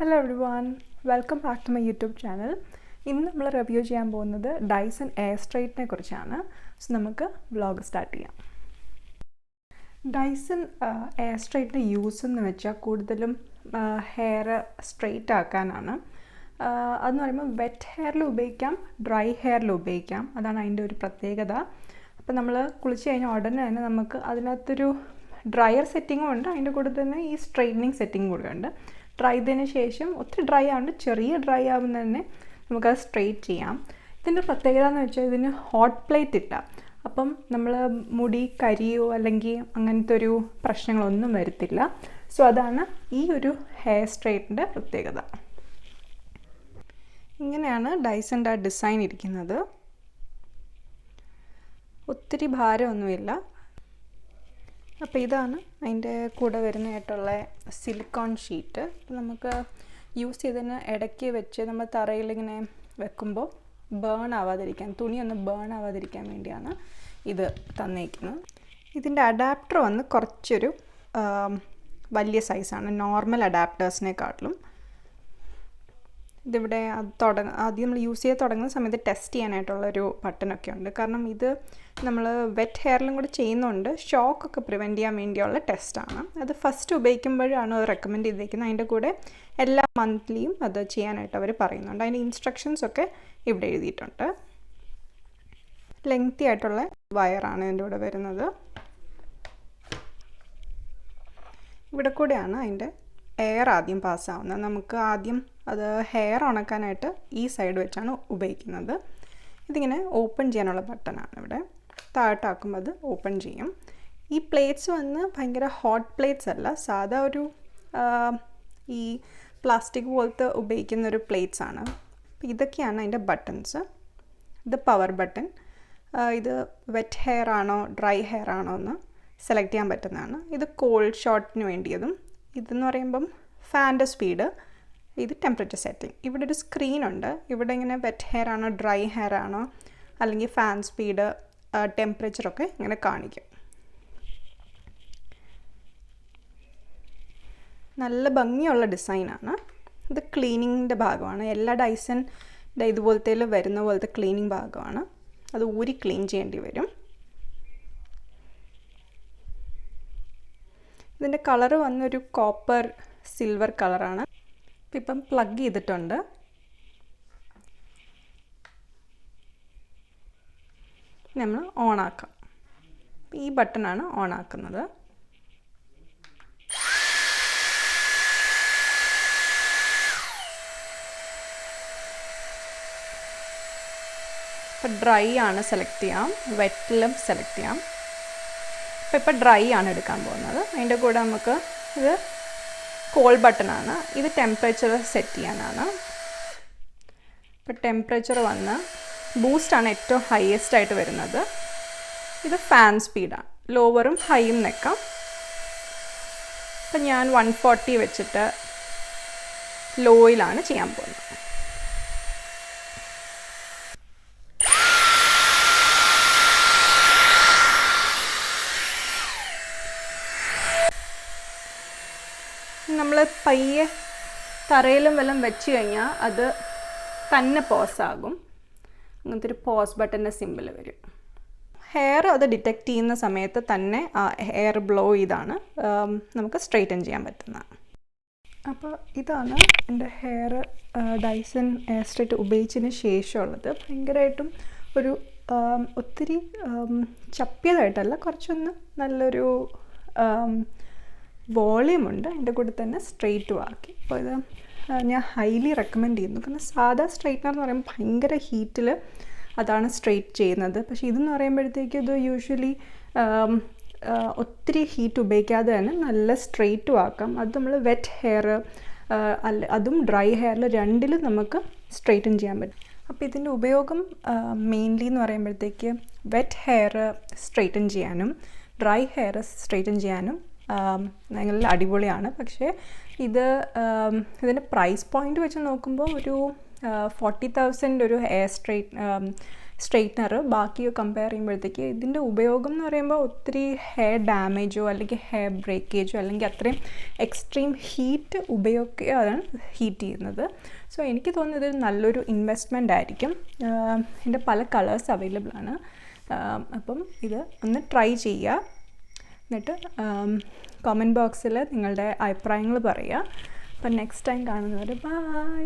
Hello everyone, welcome back to my YouTube channel. ഇന്ന് നമ്മൾ review ചെയ്യാൻ പോകുന്നത് ഡൈസൺ എയർ സ്ട്രെയിറ്റിനെ കുറിച്ചാണ്. സോ നമുക്ക് വ്ളോഗ് സ്റ്റാർട്ട് ചെയ്യാം. ഡൈസൺ എയർ സ്ട്രെയിറ്റിൻ്റെ യൂസ് എന്ന് വെച്ചാൽ കൂടുതലും ഹെയർ സ്ട്രെയിറ്റ് ആക്കാനാണ്. അതെന്ന് പറയുമ്പോൾ വെറ്റ് ഹെയറിൽ ഉപയോഗിക്കാം, ഡ്രൈ ഹെയറിൽ ഉപയോഗിക്കാം. അതാണ് അതിൻ്റെ ഒരു പ്രത്യേകത. അപ്പോൾ നമ്മൾ കുളിച്ച് കഴിഞ്ഞാൽ ഉടനെ തന്നെ നമുക്ക് അതിനകത്തൊരു ഡ്രയർ സെറ്റിങ്ങും ഉണ്ട്, അതിൻ്റെ കൂടെ തന്നെ ഈ സ്ട്രെയിറ്റനിങ് സെറ്റിങ്ങും കൂടെ ഉണ്ട്. ഡ്രൈ ചെയ്തതിന് ശേഷം ഒത്തിരി ഡ്രൈ ആവുന്നുണ്ട്, ചെറിയ ഡ്രൈ ആവുന്ന തന്നെ നമുക്കത് സ്ട്രെയിറ്റ് ചെയ്യാം. ഇതിൻ്റെ പ്രത്യേകത എന്ന് വെച്ചാൽ ഇതിന് ഹോട്ട് പ്ലേറ്റ് ഇല്ല. അപ്പം നമ്മൾ മുടി കരിയോ അല്ലെങ്കിൽ അങ്ങനത്തെ ഒരു പ്രശ്നങ്ങളൊന്നും വരത്തില്ല. സോ അതാണ് ഈ ഒരു ഹെയർ സ്ട്രെയിറ്റിൻ്റെ പ്രത്യേകത. ഇങ്ങനെയാണ് ഡൈസൻ്റെ ആ ഡിസൈൻ ഇരിക്കുന്നത്. ഒത്തിരി ഭാരമൊന്നുമില്ല. അപ്പോൾ ഇതാണ് അതിൻ്റെ കൂടെ വരുന്നതായിട്ടുള്ള സിലിക്കോൺ ഷീറ്റ്. അപ്പോൾ നമുക്ക് യൂസ് ചെയ്തതിന് ഇടയ്ക്ക് വെച്ച് നമ്മൾ തറയിലിങ്ങനെ വെക്കുമ്പോൾ ബേൺ ആവാതിരിക്കാൻ, തുണിയൊന്ന് ബേൺ ആവാതിരിക്കാൻ വേണ്ടിയാണ് ഇത് തന്നേക്കുന്നത്. ഇതിൻ്റെ അഡാപ്റ്റർ വന്ന് കുറച്ചൊരു വലിയ സൈസാണ് നോർമൽ അഡാപ്റ്റേഴ്സിനെക്കാട്ടിലും. ഇതിവിടെ ആദ്യം നമ്മൾ യൂസ് ചെയ്ത് തുടങ്ങുന്ന സമയത്ത് ടെസ്റ്റ് ചെയ്യാനായിട്ടുള്ളൊരു ബട്ടണൊക്കെ ഉണ്ട്. കാരണം ഇത് നമ്മൾ വെറ്റ് ഹെയറിലും കൂടി ചെയ്യുന്നുണ്ട്, ഷോക്കൊക്കെ പ്രിവെൻറ്റ് ചെയ്യാൻ വേണ്ടിയുള്ള ടെസ്റ്റാണ്. അത് ഫസ്റ്റ് ഉപയോഗിക്കുമ്പോഴാണ് അത് റെക്കമെൻഡ് ചെയ്തിരിക്കുന്നത്. അതിൻ്റെ കൂടെ എല്ലാ മന്ത്ലിയും അത് ചെയ്യാനായിട്ട് അവർ പറയുന്നുണ്ട്. അതിൻ്റെ ഇൻസ്ട്രക്ഷൻസൊക്കെ ഇവിടെ എഴുതിയിട്ടുണ്ട്. ലെങ്തി ആയിട്ടുള്ള വയറാണ് ഇതിൻ്റെ കൂടെ വരുന്നത്. ഇവിടെ കൂടെയാണ് അതിൻ്റെ എയർ ആദ്യം പാസ്സാവുന്നത്. നമുക്ക് ആദ്യം അത് ഹെയർ ഉണക്കാനായിട്ട് ഈ സൈഡ് വെച്ചാണ് ഉപയോഗിക്കുന്നത്. ഇതിങ്ങനെ ഓപ്പൺ ചെയ്യാനുള്ള ബട്ടണാണ്. ഇവിടെ താഴോട്ടാക്കുമ്പോൾ അത് ഓപ്പൺ ചെയ്യും. ഈ പ്ലേറ്റ്സ് വന്ന് ഭയങ്കര ഹോട്ട് പ്ലേറ്റ്സ് അല്ല, സാധാ ഒരു ഈ പ്ലാസ്റ്റിക് പോലത്തെ ഉപയോഗിക്കുന്ന ഒരു പ്ലേറ്റ്സ് ആണ്. അപ്പോൾ ഇതൊക്കെയാണ് അതിൻ്റെ ബട്ടൺസ്. ഇത് പവർ ബട്ടൺ. ഇത് വെറ്റ് ഹെയർ ആണോ ഡ്രൈ ഹെയർ ആണോ എന്ന് സെലക്ട് ചെയ്യാൻ പറ്റുന്നതാണ്. ഇത് കോൾഡ് ഷോട്ടിന് വേണ്ടിയതും. ഇതെന്ന് പറയുമ്പം ഫാൻ്റെ സ്പീഡ്, ഇത് ടെമ്പറേച്ചർ സെറ്റിംഗ്. ഇവിടെ ഒരു സ്ക്രീനുണ്ട്. ഇവിടെ ഇങ്ങനെ വെറ്റ് ഹെയർ ആണോ ഡ്രൈ ഹെയർ ആണോ അല്ലെങ്കിൽ ഫാൻ സ്പീഡ്, ടെമ്പറേച്ചറൊക്കെ ഇങ്ങനെ കാണിക്കും. നല്ല ഭംഗിയുള്ള ഡിസൈനാണ്. ഇത് ക്ലീനിങ്ങിൻ്റെ ഭാഗമാണ്. എല്ലാ ഡൈസൺ ഇതുപോലത്തെ വരുന്ന പോലത്തെ ക്ലീനിങ് ഭാഗമാണ്. അത് ഊരി ക്ലീൻ ചെയ്യേണ്ടി വരും. ഇതിൻ്റെ കളറ് വന്നൊരു കോപ്പർ സിൽവർ കളറാണ്. ഇപ്പം പ്ലഗ് ചെയ്തിട്ടുണ്ട്. നമ്മൾ ഓണാക്കാം. ഈ ബട്ടണാണ് ഓണാക്കുന്നത്. ഇപ്പം ഡ്രൈ ആണ് സെലക്ട് ചെയ്യാം, വെറ്റിലും സെലക്ട് ചെയ്യാം. ഇപ്പം ഡ്രൈ ആണ് എടുക്കാൻ പോകുന്നത്. അതിൻ്റെ കൂടെ നമുക്ക് ഇത് കോൾ ബട്ടണാണ്. ഇത് ടെമ്പറേച്ചർ സെറ്റ് ചെയ്യാനാണ്. ഇപ്പം ടെമ്പറേച്ചർ വന്ന് ബൂസ്റ്റാണ് ഏറ്റവും ഹയസ്റ്റ് ആയിട്ട് വരുന്നത്. ഇത് ഫാൻ സ്പീഡാണ്. ലോവറും ഹൈയും നിൽക്കാം. ഇപ്പം ഞാൻ 140 വെച്ചിട്ട് ലോയിലാണ് ചെയ്യാൻ പോകുന്നത്. നമ്മൾ പയ്യെ തറയിലും വല്ലതും വെച്ച് കഴിഞ്ഞാൽ അത് തന്നെ പോസാകും. അങ്ങനത്തെ ഒരു പോസ് ബട്ടൻ്റെ സിമ്പിൾ വരും. ഹെയർ അത് ഡിറ്റക്റ്റ് ചെയ്യുന്ന സമയത്ത് തന്നെ ആ ഹെയർ ബ്ലോ ചെയ്താണ് നമുക്ക് സ്ട്രെയിറ്റൻ ചെയ്യാൻ പറ്റുന്നത്. അപ്പോൾ ഇതാണ് എൻ്റെ ഹെയർ ഡൈസൺ എയർ സ്ട്രെയിറ്റ് ഉപയോഗിച്ചതിന് ശേഷമുള്ളത്. ഭയങ്കരമായിട്ടും ഒരു ഒത്തിരി ചപ്പിയതായിട്ടല്ല, കുറച്ചൊന്ന് നല്ലൊരു വോളിയമുണ്ട്. അതിൻ്റെ കൂടെ തന്നെ സ്ട്രെയിറ്റും ആക്കി. അപ്പോൾ ഇത് ഞാൻ ഹൈലി റെക്കമെൻഡ് ചെയ്യുന്നു. കാരണം സാധാ സ്ട്രെയിറ്റ്നർ എന്ന് പറയുമ്പോൾ ഭയങ്കര ഹീറ്റിൽ അതാണ് സ്ട്രെയിറ്റ് ചെയ്യുന്നത്. പക്ഷേ ഇതെന്ന് പറയുമ്പോഴത്തേക്കും ഇത് യൂഷ്വലി ഒത്തിരി ഹീറ്റ് ഉപയോഗിക്കാതെ തന്നെ നല്ല സ്ട്രെയിറ്റും ആക്കാം. അത് നമ്മൾ വെറ്റ് ഹെയർ അതും ഡ്രൈ ഹെയറിൽ രണ്ടിലും നമുക്ക് സ്ട്രെയിറ്റൻ ചെയ്യാൻ പറ്റും. അപ്പോൾ ഇതിൻ്റെ ഉപയോഗം മെയിൻലി എന്ന് പറയുമ്പോഴത്തേക്ക് വെറ്റ് ഹെയർ സ്ട്രെയിറ്റൻ ചെയ്യാനും ഡ്രൈ ഹെയർ സ്ട്രെയിറ്റൻ ചെയ്യാനും നല്ല അടിപൊളിയാണ്. പക്ഷേ ഇതിൻ്റെ പ്രൈസ് പോയിൻ്റ് വെച്ച് നോക്കുമ്പോൾ ഒരു 40,000 ഒരു സ്ട്രെയിറ്റ്നർ ബാക്കി കമ്പയർ ചെയ്യുമ്പോഴത്തേക്ക് ഇതിൻ്റെ ഉപയോഗം എന്ന് പറയുമ്പോൾ ഒത്തിരി ഹെയർ ഡാമേജോ അല്ലെങ്കിൽ ഹെയർ ബ്രേക്കേജോ അല്ലെങ്കിൽ അത്രയും എക്സ്ട്രീം ഹീറ്റ് ഉപയോഗിക്കുകയാണ് ഹീറ്റ് ചെയ്യുന്നത്. സോ എനിക്ക് തോന്നുന്നത് ഇത് നല്ലൊരു ഇൻവെസ്റ്റ്മെൻ്റ് ആയിരിക്കും. ഇതിൻ്റെ പല കളേഴ്സ് അവൈലബിൾ ആണ്. അപ്പം ഇത് ഒന്ന് ട്രൈ ചെയ്യുക. എന്നിട്ട് കമൻറ്റ് ബോക്സിൽ നിങ്ങളുടെ അഭിപ്രായങ്ങൾ പറയുക. അപ്പം നെക്സ്റ്റ് ടൈം കാണുന്നവരെ ബൈ.